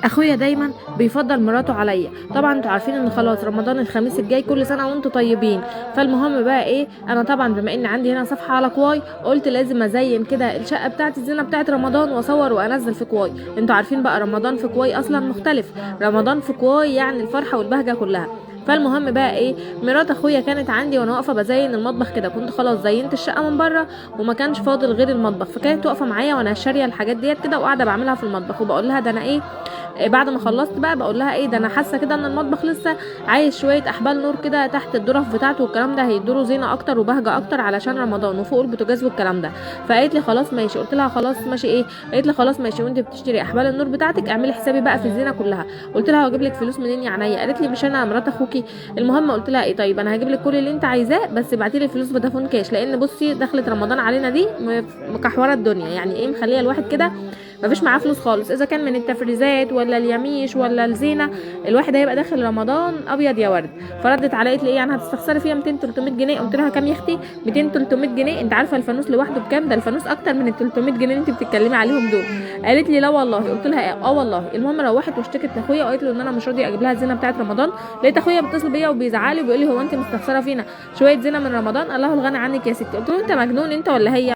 اخويا دايما بيفضل مراته عليا. طبعا انتوا عارفين ان خلاص رمضان الخميس الجاي، كل سنه وانتوا طيبين. فالمهم بقى ايه، انا طبعا بما ان عندي هنا صفحه على كواي، قلت لازم ازين كده الشقه بتاعتي الزينه بتاعت رمضان واصور وانزل في كواي. انتوا عارفين بقى رمضان في كواي اصلا مختلف، رمضان في كواي يعني الفرحه والبهجه كلها. فالمهم بقى ايه، مرات اخويا كانت عندي وانا واقفه بزين المطبخ كده، كنت خلاص زينت الشقه من بره وما كانش فاضل غير المطبخ، فكانت واقفه معايا وانا شاريه الحاجات ديت كده وقاعده بعملها في المطبخ، وبقول لها ده انا ايه، بعد ما خلصت بقى بقول لها ايه، ده انا حاسه كده ان المطبخ لسه عايز شويه احبال نور كده تحت الظرف بتاعته، والكلام ده هيدوله زينه اكتر وبهجه اكتر علشان رمضان، وفوق البوتاجاز والكلام ده. فقالت لي خلاص ماشي. قلت لها خلاص ماشي ايه؟ قالت لي خلاص ماشي، وانت بتشتري احبال النور بتاعتك اعملي حسابي بقى في الزينه كلها. قلت لها هجيب لك فلوس منين يا عينيا؟ قالت لي مش انا مرات اخوكي؟ المهم قلت لها ايه، طيب انا هجيب لك كل اللي انت عايزاه، بس ابعتي لي الفلوس فودافون كاش، لان بصي دخلت رمضان علينا دي مكحوره الدنيا، يعني ايه، مخليه الواحد كده مفيش معاه فلوس خالص، اذا كان من التفريزات ولا اليميش ولا الزينه. الواحد هيبقى داخل رمضان ابيض يا ورد. فردت عليا قالت لي ايه يعني هتستخسري فيها 200 300 جنيه؟ قلت لها كام يا اختي؟ 200 300 جنيه؟ انت عارفه الفانوس لوحده بكام؟ ده الفانوس اكتر من ال 300 جنيه اللي انت بتتكلمي عليهم دول. قالت لي لا والله. قلت لها اه والله. المهم روحت واشتكت لاخويا وقالت له ان انا مش راضيه اجيب لها الزينه بتاعه رمضان. لقيت اخويا بيتصل بيا وبيزعلي وبيقول لي هو انت مستخسره فينا شويه زينه من رمضان؟ الله الغني عنك يا ستي. قلت له انت مجنون انت ولا هي؟